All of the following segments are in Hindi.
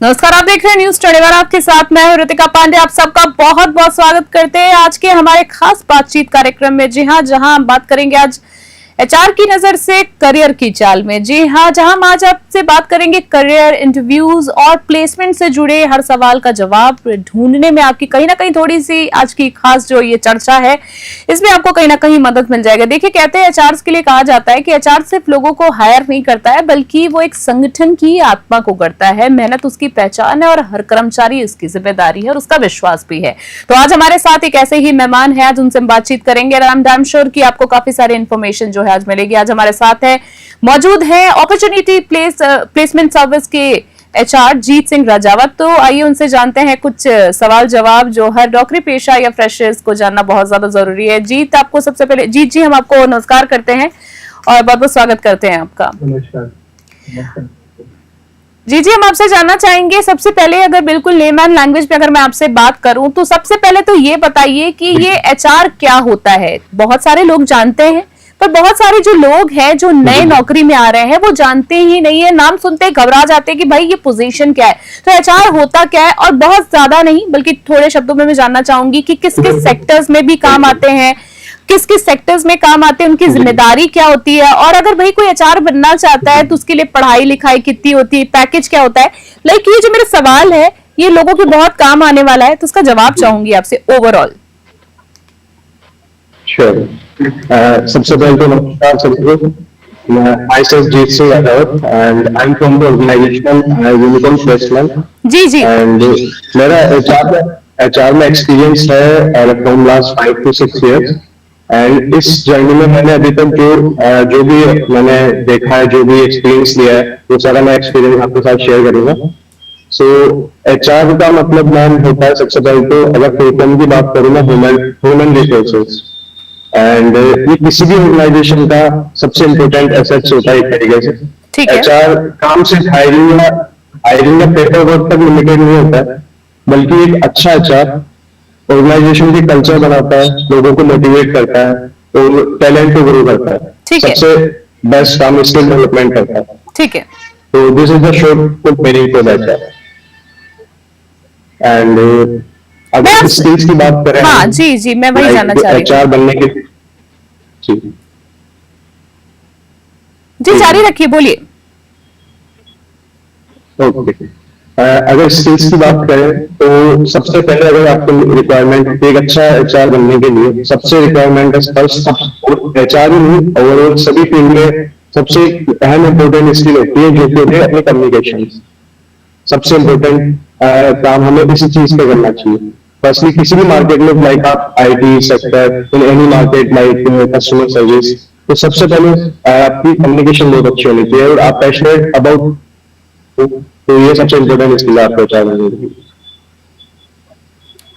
नमस्कार, आप देख रहे हैं न्यूज 24 आपके साथ मैं हूं ऋतिका पांडे। आप सबका बहुत बहुत स्वागत करते हैं आज के हमारे खास बातचीत कार्यक्रम में। जी हां, जहां हम बात करेंगे आज एचआर की नजर से करियर की चाल में। जी हां, जहां हम आज आपसे बात करेंगे करियर इंटरव्यूज और प्लेसमेंट से जुड़े हर सवाल का जवाब ढूंढने में आपकी कहीं ना कहीं थोड़ी सी आज की खास जो ये चर्चा है इसमें आपको कहीं ना कहीं मदद मिल जाएगा। देखिए, कहते हैं एचआर के लिए कहा जाता है कि एचआर सिर्फ लोगों को हायर नहीं करता है बल्कि वो एक संगठन की आत्मा को करता है। मेहनत उसकी पहचान है और हर कर्मचारी उसकी जिम्मेदारी है और उसका विश्वास भी है। तो आज हमारे साथ एक ऐसे ही मेहमान है, आज उनसे हम बातचीत करेंगे। आई एम डैम श्योर कि आपको काफी सारी इन्फॉर्मेशन जो है आज मिलेगी। आज हमारे साथ है मौजूद है अपॉर्चुनिटी प्लेसमेंट सर्विस के एचआर जीत सिंह राजावत। तो आइए उनसे जानते हैं कुछ सवाल जवाब जो हर नौकरी पेशा या फ्रेशर्स को जानना बहुत ज्यादा जरूरी है। जीत, आपको सबसे पहले जीत जी हम आपको नमस्कार करते हैं और बहुत बहुत स्वागत करते हैं आपका। नमस्कार। जी, हम आपसे जानना चाहेंगे सबसे पहले, अगर बिल्कुल लेमैन लैंग्वेज पे अगर मैं आपसे बात करूं तो सबसे पहले तो ये बताइए कि ये एचआर क्या होता है। बहुत सारे लोग जानते हैं पर बहुत सारे जो लोग हैं जो नए नौकरी में आ रहे हैं वो जानते ही नहीं है, नाम सुनते ही घबरा जाते हैं कि भाई ये पोजीशन क्या है। तो एचआर होता क्या है, और बहुत ज्यादा नहीं बल्कि थोड़े शब्दों में मैं जानना चाहूंगी कि किस किस सेक्टर्स में भी काम आते हैं, किस किस सेक्टर्स में काम आते हैं, उनकी जिम्मेदारी क्या होती है, और अगर भाई कोई एचआर बनना चाहता है तो उसके लिए पढ़ाई लिखाई कितनी होती है, पैकेज क्या होता है। लाइक ये जो मेरा सवाल है ये लोगों के बहुत काम आने वाला है, तो उसका जवाब चाहूंगी आपसे ओवरऑल। Sure. सबसे पहले तो नमस्कार सबको। I said Jeet Singh Rathawat and I'm from the organization Unicorn Freshman। जी। And मेरा HR में एक्सपीरियंस है from last 5 to 6 years। And इस जर्नी में मैंने अभी तक जो भी मैंने देखा है, जो भी एक्सपीरियंस लिया है, वो सारा मैं एक्सपीरियंस आपके साथ शेयर करूंगा। सो HR का मतलब मैम होता है, सबसे पहले तो अगर प्रोग्राम की बात करूँ ना, ह्यूमन रिसोर्सेज। एंड ये किसी भी ऑर्गेनाइजेशन का सबसे इम्पोर्टेंट एसेट्स होता है एक तरीके से। एचआर काम सिर्फ हायरिंग या पेपर वर्क तक लिमिटेड नहीं होता है, बल्कि एक अच्छा एचआर ऑर्गेनाइजेशन की कल्चर बनाता है, लोगों को मोटिवेट करता है और टैलेंट को ग्रो करता है। सबसे बेस्ट काम स्किल डेवलपमेंट करता है। ठीक है। तो this is the short meaning for HR. And अगर स्किल्स की बात करें, हाँ जी मैं वही जानना चाह रही हूँ। एचआर बनने के जी जारी रखिए, बोलिए। ओके। अगर स्किल्स की बात करें तो सबसे पहले अगर आपको रिक्वायरमेंट एक अच्छा एचआर बनने के लिए सबसे रिक्वायरमेंट है फर्स्ट एचआर ही नहीं, ओवरऑल सभी फील्ड में सबसे अहम इम्पोर्टेंट स्किल होती है जो कि होती है अपनी कम्युनिकेशन। सबसे इम्पोर्टेंट काम हमें इसी चीज पे करना चाहिए। फर्स्टली किसी भी मार्केट में, लाइक आप IT sector, in any market like customer service, तो सबसे पहले आपकी कम्युनिकेशन बहुत अच्छी होनी चाहिए और आप पैशनेट अबाउट, तो ये सबसे इम्पोर्टेंट स्किल आपको चाहिए।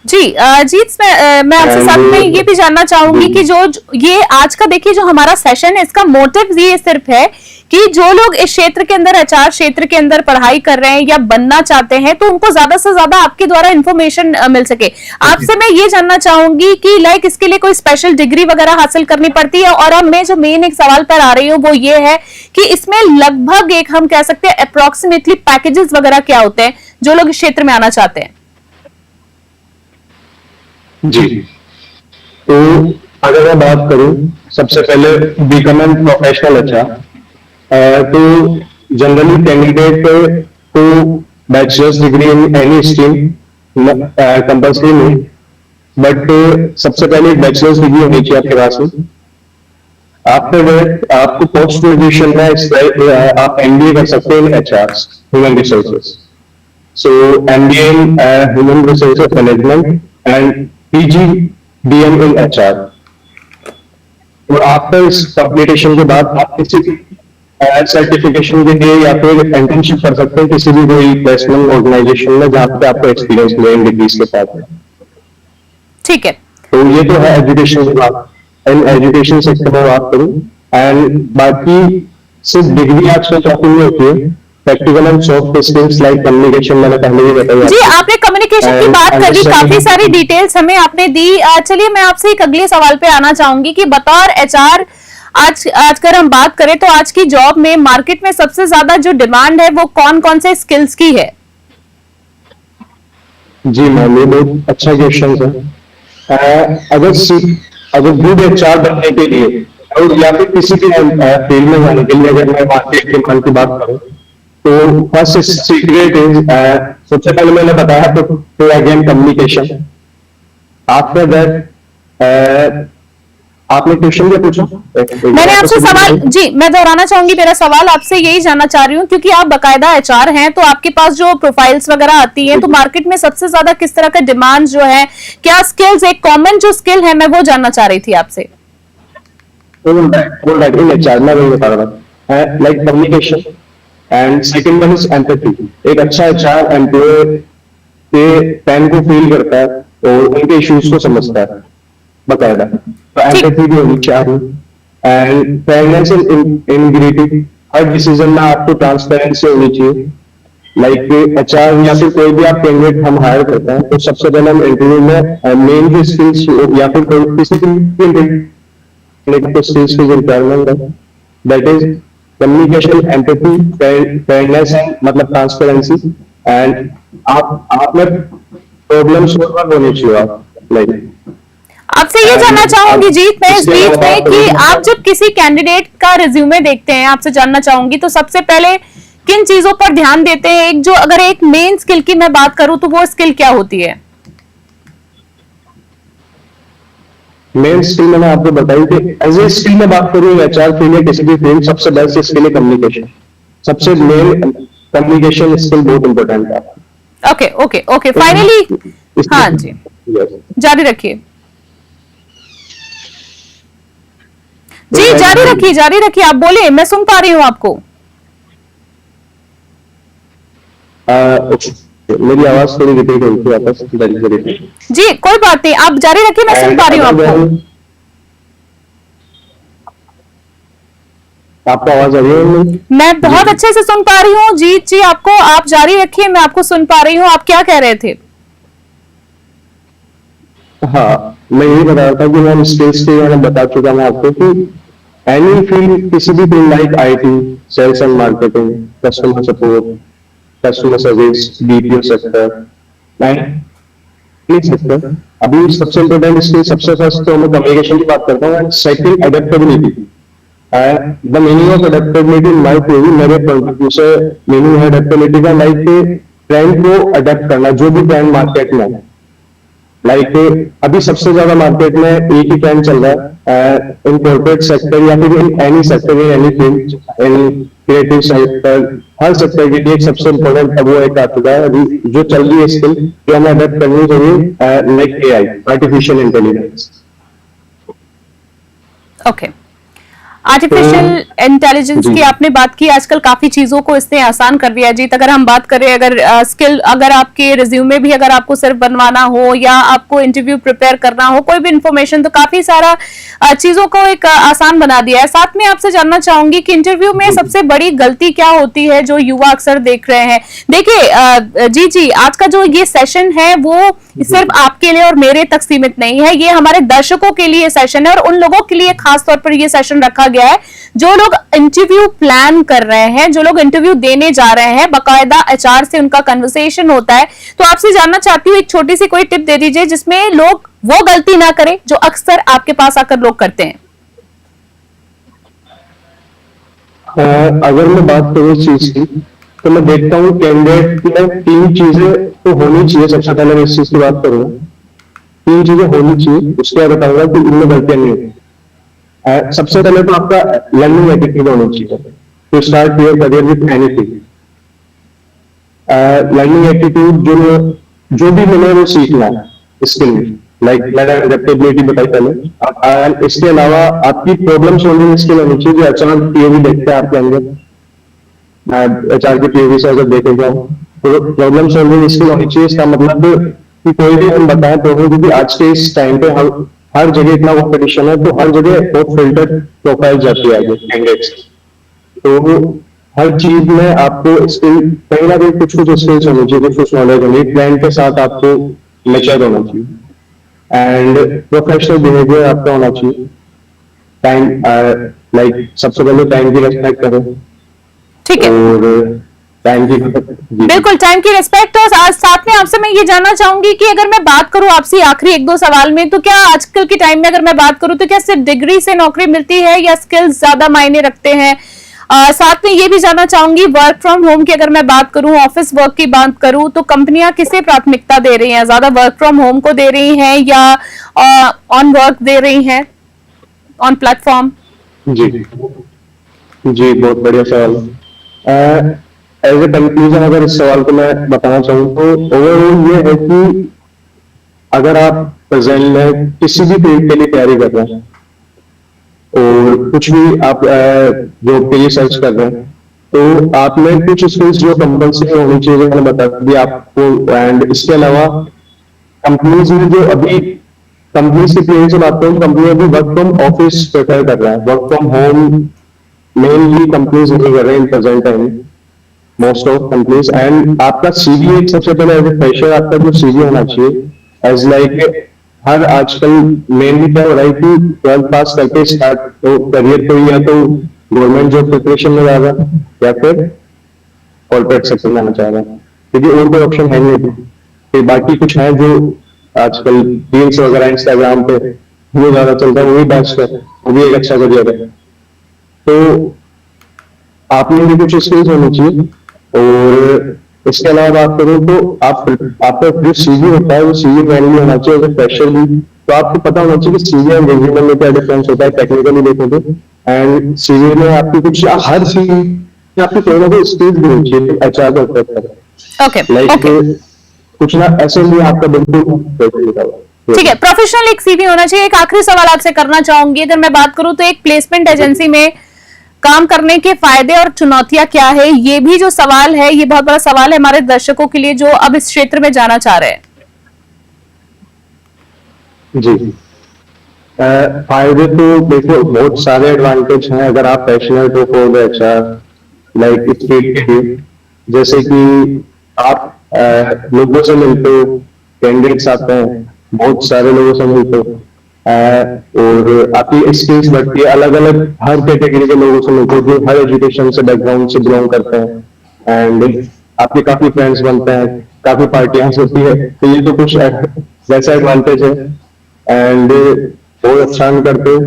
जी जीत, मैं आपसे साथ में ये भी जानना चाहूंगी कि जो ये आज का देखिए जो हमारा सेशन है, इसका मोटिव ये सिर्फ है कि जो लोग इस क्षेत्र के अंदर, एचआर क्षेत्र के अंदर पढ़ाई कर रहे हैं या बनना चाहते हैं, तो उनको ज्यादा से ज्यादा आपके द्वारा इंफॉर्मेशन मिल सके। आपसे मैं ये जानना चाहूंगी कि लाइक इसके लिए कोई स्पेशल डिग्री वगैरह हासिल करनी पड़ती है। और अब मैं जो मेन एक सवाल पर आ रही हूँ वो ये है कि इसमें लगभग एक हम कह सकते हैं अप्रोक्सीमेटली पैकेजेस वगैरह क्या होते हैं जो लोग इस क्षेत्र में आना चाहते हैं। जी, तो अगर मैं बात करूं, सबसे पहले बिकम एन प्रोफेशनल एचआर, तो जनरली कैंडिडेट को bachelors degree in any stream compulsory नहीं, बट सबसे पहले एक बैचलर्स डिग्री होनी चाहिए आपके पास में। आफ्टर दैट आपको पोस्ट ग्रेजुएशन में आप एमबीए कर सकते हैं in HR human resources. So MBA in human resources management and PGDM in HR। और आफ्टर इस कंप्लीटेशन के बाद आप किसी सर्टिफिकेशन के लिए या फिर इंटर्नशिप कर सकते हैं किसी भी कोई प्लेसमेंट ऑर्गेनाइजेशन में जहां पे आपको एक्सपीरियंस मिले इन डिग्रीज के साथ। ठीक है, तो ये तो है एजुकेशन की बात। इन एजुकेशन सेक्टर में बात करूं, एंड बाकी सिर्फ डिग्री आजकल काफी नहीं होती है, practical and soft skills like communication मैंने पहले भी बताया। जी, आपने कम्युनिकेशन की बात कर दी, काफी सारी डिटेल्स हमें आपने दी। चलिए मैं आपसे एक अगले सवाल पे आना चाहूंगी कि बतौर एचआर आज अगर हम बात करें तो आज की जॉब में मार्केट में सबसे ज्यादा जो डिमांड है वो कौन कौन से स्किल्स की है। जी मैम, ये बहुत अच्छा क्वेश्चन है। अगर गुड एचआर बनने के लिए और या फिर किसी भी फील्ड में जाने के लिए अगर मैं मार्केट के मन की बात करूं तो फर्स्ट सीक्रेट इज, सबसे पहले मैंने बताया तो अगेन कम्युनिकेशन। आफ्टर दैट आपने क्वेश्चन क्या पूछा? मैंने आपसे सवाल, जी मैं दोहराना चाहूंगी, मेरा सवाल आपसे यही जानना चाह रही हूँ, क्योंकि आप बकायदा एचआर हैं तो आपके पास जो प्रोफाइल्स वगैरह आती हैं तो मार्केट में सबसे ज्यादा किस तरह का डिमांड जो है, क्या स्किल्स, एक कॉमन जो स्किल है मैं वो जानना चाह रही थी आपसे। इन एचआर में वही बता रहा था, like communication and second one is empathy. एक अच्छा एचआर एम्प्लॉय के पेन को फील करता है और उनके इश्यूज को समझता है बकायदा, तो एम्पैथी भी होनी चाहिए। And fairness in greeting, her decision में आपको ट्रांसपेरेंसी होनी चाहिए। लाइक एचआर या फिर कोई भी आप कैंडिडेट हम हायर करते हैं तो सबसे पहले हम इंटरव्यू में मेन जो स्किल्स या फिर कोई किसी स्किल्स की रिक्वायरमेंट है, that is communication, empathy, fairness and मतलब ट्रांसपेरेंसी। एंड आप में प्रॉब्लम सॉल्वर होने चाहिए आप, लाइक आपसे ये जानना चाहूंगी जीत मैं इस बीच में कि आप जब किसी कैंडिडेट का रिज्यूमे देखते हैं, आपसे जानना चाहूंगी तो सबसे पहले किन चीजों पर ध्यान देते हैं। एक जो अगर एक मेन स्किल की मैं बात करूं तो वो स्किल क्या होती है? मेन स्किल मैंने आपको बताई कि एज ए स्किल में बात करूं एचआर फील्ड या किसी भी फील्ड, सबसे बेस्ट स्किल है कम्युनिकेशन। सबसे मेन कम्युनिकेशन स्किल बहुत इंपॉर्टेंट है। ओके ओके ओके, फाइनली हाँ जी, जारी रखिए जी, जारी रखिए, आप बोलिए, मैं सुन पा रही हूँ आपको। मेरी आवाज थोड़ी रिपीट हुई थी वापस। जी कोई बात नहीं, आप जारी रखिए, मैं सुन पा रही हूँ आपको। आपको आवाज आ रही है? मैं बहुत अच्छे से सुन पा रही हूँ जीत जी आपको, आप जारी रखिए, मैं आपको सुन पा रही हूँ। आप क्या कह रहे थे? हाँ, मैं यही बता रहा था कि मैं स्किल्स के मैंने बता चुका मैं आपको कि एनी फील्ड, किसी भी field like IT, sales and marketing, customer support, customer service, BPO sector, sector, अभी सबसे इम्पोर्टेंट स्किल सबसे फर्स्ट तो मैं कम्युनिकेशन की बात करता हूँ and second adaptability. The meaning of adaptability in my view, मेरे पॉइंट ऑफ व्यू से मीनिंग है एडेप्टेबिलिटी का लाइक ट्रेंड को अडेप्ट करना, जो भी ट्रेंड मार्केट में है। लाइक अभी सबसे ज्यादा मार्केट में एक ही ट्रेंड चल रहा है इन कॉर्पोरेट सेक्टर या फिर in any sector, in any field, in creative sector, her sector के लिए एक सबसे इम्पोर्टेंट अब वो एक आ चुका है जो चल रही है स्किल, जो हमें अडेप्ट करनी चाहिए, like AI, artificial intelligence. Okay, artificial intelligence की आपने बात की, आजकल काफी चीजों को इसने आसान कर दिया है जीत। अगर हम बात करें, अगर स्किल, अगर आपके रिज्यूमे भी अगर आपको सिर्फ बनवाना हो या आपको इंटरव्यू प्रिपेयर करना हो, कोई भी इंफॉर्मेशन, तो काफी सारा चीजों को एक आसान बना दिया है। साथ में आपसे जानना चाहूंगी कि इंटरव्यू में सबसे बड़ी गलती क्या होती है जो युवा अक्सर देख रहे हैं। देखिए जी आज का जो ये सेशन है वो सिर्फ आपके लिए और मेरे तक सीमित नहीं है, ये हमारे दर्शकों के लिए सेशन है और उन लोगों के लिए खास तौर पर ये सेशन रखा गया है जो लोग इंटरव्यू प्लान कर रहे हैं, जो लोग इंटरव्यू देने जा रहे हैं, बकायदा एचआर से उनका कन्वर्सेशन होता है। तो आपसे जानना चाहती हूँ, एक छोटी सी कोई टिप दे दीजिए जिसमें लोग वो गलती ना करें जो अक्सर आपके पास आकर लोग करते हैं। अगर मैं बात करूँ इस चीज की तो मैं देखता हूँ कैंडिडेट में तीन चीजें तो होनी चाहिए। सबसे पहले मैं इस चीज की बात करूँ, तीन चीजें होनी चाहिए, उसके बाद बताऊंगा कि इनमें गलतियां नहीं होती। सबसे पहले तो आपका लर्निंग एटीट्यूड होना चाहिए to start your career with anything. Learning attitude जो भी मिले वो सीखना है स्किल में, लाइक मैंने एडेप्टेबिलिटी बताई पहले। इसके अलावा आपकी प्रॉब्लम सॉल्विंग स्किल होनी चाहिए, जो एचआर पीओवी देखते हैं आपके अंदर। एचआर के पीओवी से अगर देखे जाओ तो प्रॉब्लम सॉल्विंग स्किल होनी चाहिए। इसका मतलब कि कोई भी हम बताएं प्रॉब्लम, क्योंकि आज के इस टाइम पे हम हर जगह इतना कॉम्पिटिशन है, तो हर जगह बहुत फिल्टर प्रोफाइल जाती है आगे कैंडिडेट्स। तो हर चीज में आपको स्किल कहीं ना कहीं कुछ स्किल्स होनी चाहिए, कुछ नॉलेज होनी चाहिए, क्लाइंट के साथ आपको मैच्योर होना चाहिए एंड प्रोफेशनल बिहेवियर आपका होना चाहिए। टाइम, लाइक सबसे पहले टाइम की रेस्पेक्ट करें। ठीक है। और टाइम की बिल्कुल टाइम की रिस्पेक्ट। और आज साथ में आपसे मैं ये जानना चाहूंगी कि अगर मैं बात करूं आपसे आखिरी एक दो सवाल में, तो क्या आजकल के टाइम में अगर मैं बात करूं तो क्या सिर्फ डिग्री से नौकरी मिलती है या स्किल्स ज्यादा मायने रखते हैं? साथ में ये भी जानना चाहूंगी वर्क फ्रॉम होम की अगर मैं बात करूं, ऑफिस वर्क की बात करूं, तो कंपनियां किसे प्राथमिकता दे रही हैं? ज्यादा वर्क फ्रॉम होम को दे रही हैं या ऑन वर्क दे रही हैं, ऑन प्लेटफॉर्म? जी जी, बहुत बढ़िया सवाल। एज ए कंक्लूजन अगर इस सवाल को मैं बताना चाहूँ तो ओवरऑल ये है कि अगर आप प्रेजेंट में किसी भी फील्ड के लिए तैयारी कर रहे हैं और कुछ भी आप जॉब के लिए सर्च कर रहे हैं, तो आप में कुछ स्किल्स जो कंपलसरी होनी चाहिए, मैंने बता दी आपको। एंड इसके अलावा कंपनीज में जो अभी कंपनीज की फील्ड से बात करूँ, कंपनी अभी वर्क फ्रॉम ऑफिस प्रेफर कर रहा है, work from home mainly companies नहीं कर रहे हैं in present time, most of companies. And आपका सीवी एक सबसे पहले एज ए फ्रेशर आपका जो सीवी होना चाहिए एज लाइक हर आजकल मेनली क्या हो रहा है कि 12th पास करके स्टार्ट तो करियर को या तो गवर्नमेंट जॉब प्रिपरेशन में जा रहा है या फिर कॉर्पोरेट सेक्टर में आना चाह रहा है, क्योंकि और कोई ऑप्शन है नहीं। फिर बाकी कुछ है जो आजकल रील्स वगैरह इंस्टाग्राम पे वो ज्यादा चलता है, वही बेस्ट है, वो भी एक अच्छा करियर है। तो आप में भी कुछ स्किल्स होनी चाहिए। और इसके अलावा बात करूं तो आपका जो सीवी होता है वो सीवी मेनली होना चाहिए एज ए फ्रेशर भी। तो आपको पता होना चाहिए कि सीवी एंड रिज्यूमे में क्या डिफरेंस होता है टेक्निकली देखो तो। एंड सीवी में आपकी कुछ हर सीवी में आपकी कोई ना कोई स्किल्स भी होनी चाहिए एचआर का ओके लाइक कुछ ना ऐसे नहीं आपका बिल्कुल ठीक है, प्रोफेशनल एक सीवी होना चाहिए। एक आखिरी सवाल आपसे करना चाहूंगी, अगर मैं बात करूं तो एक प्लेसमेंट एजेंसी में काम करने के फायदे और चुनौतियां क्या है, ये भी जो सवाल है ये बहुत बड़ा सवाल है हमारे दर्शकों के लिए जो अब इस क्षेत्र में जाना चाह रहे हैं। जी फायदे तो देखो बहुत सारे एडवांटेज हैं अगर आप पैशनेट हो फॉर द एचआर लाइक इस फील्ड के लिए। जैसे कि आप लोगों से मिलते हो, कैंडिडेट्स आते हैं, बहुत सारे लोगों से मिलते हो और आपकी स्किल्स बढ़ती है, अलग अलग हर कैटेगरी के लोगों से मिलते हो जो हर एजुकेशन से बैकग्राउंड से बिलोंग करते हैं। एंड आपके काफी फ्रेंड्स बनते हैं, काफी पार्टियां होती है, तो ये तो कुछ वैसा एडवांटेज है। एंड बहुत अच्छा करते हो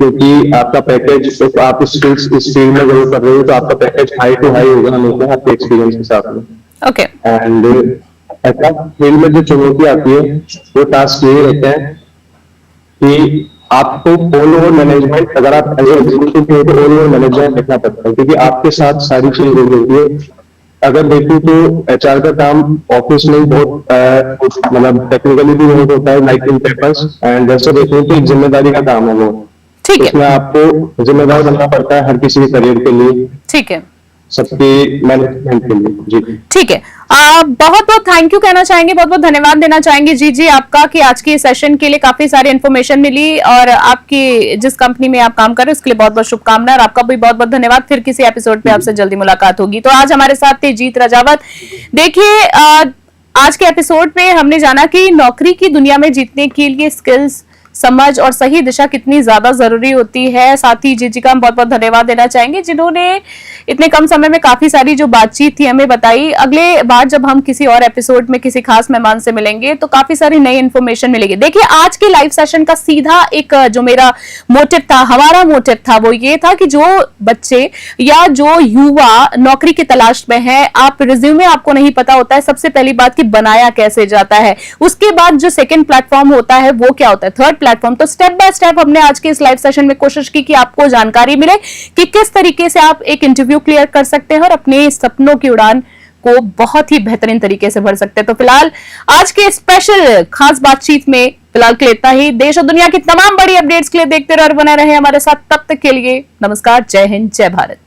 क्योंकि आपका पैकेज तो आप स्किल्स इस फील्ड में जरूर कर रहे हो तो आपका पैकेज हाई टू हाई होगा हमेशा आपके एक्सपीरियंस के साथ में। ओके एंड ऐसा फील्ड में जो चुनौती आती है वो टास्क ये रहते हैं कि आपको ऑल ओवर मैनेजमेंट, अगर आप एज एग्जीक्यूटिव हो तो ऑल ओवर मैनेजमेंट देखना पड़ता है क्योंकि आपके साथ सारी चीजें होती है। अगर देखूं तो एचआर का काम ऑफिस में बहुत मतलब टेक्निकली भी बहुत होता है लाइक इन पेपर्स, एंड वैसे देखूं तो एक जिम्मेदारी का काम है वो। ठीक है, उसमें आपको जिम्मेदार बनना पड़ता है हर किसी के करियर के लिए, ठीक है, सबके मैनेजमेंट के लिए। जी ठीक है। बहुत बहुत थैंक यू कहना चाहेंगे, बहुत बहुत धन्यवाद देना चाहेंगे जी आपका कि आज की सेशन के लिए काफी सारी इन्फॉर्मेशन मिली और आपकी जिस कंपनी में आप काम कर रहे हो उसके लिए बहुत बहुत शुभकामनाएं और आपका भी बहुत बहुत धन्यवाद। फिर किसी एपिसोड पे आपसे जल्दी मुलाकात होगी। तो आज हमारे साथ थे जीत राजावत। देखिए आज के एपिसोड में हमने जाना कि नौकरी की दुनिया में जीतने के लिए स्किल्स, समझ और सही दिशा कितनी ज्यादा जरूरी होती है। साथ ही जी का हम बहुत बहुत धन्यवाद देना चाहेंगे जिन्होंने इतने कम समय में काफी सारी जो बातचीत थी हमें बताई। अगले बार जब हम किसी और एपिसोड में किसी खास मेहमान से मिलेंगे तो काफी सारी नई इन्फॉर्मेशन मिलेगी। देखिए आज के लाइव सेशन का सीधा एक जो मेरा मोटिव था, हमारा मोटिव था, वो ये था कि जो बच्चे या जो युवा नौकरी की तलाश में है, आप रिज्यूमे आपको नहीं पता होता है सबसे पहली बात कि बनाया कैसे जाता है, उसके बाद जो सेकंड प्लेटफॉर्म होता है वो क्या होता है, थर्ड प्लेटफॉर्म। तो स्टेप बाय स्टेप हमने आज के इस लाइव सेशन में कोशिश की कि आपको जानकारी मिले कि किस तरीके से आप एक इंटरव्यू क्लियर कर सकते हैं और अपने सपनों की उड़ान को बहुत ही बेहतरीन तरीके से भर सकते हैं। तो फिलहाल आज के स्पेशल खास बातचीत में फिलहाल के लिए इतना ही। देश और दुनिया की तमाम बड़ी अपडेट्स के लिए देखते रहे और बने रहे हमारे साथ। तब तक के लिए नमस्कार, जय हिंद, जय भारत।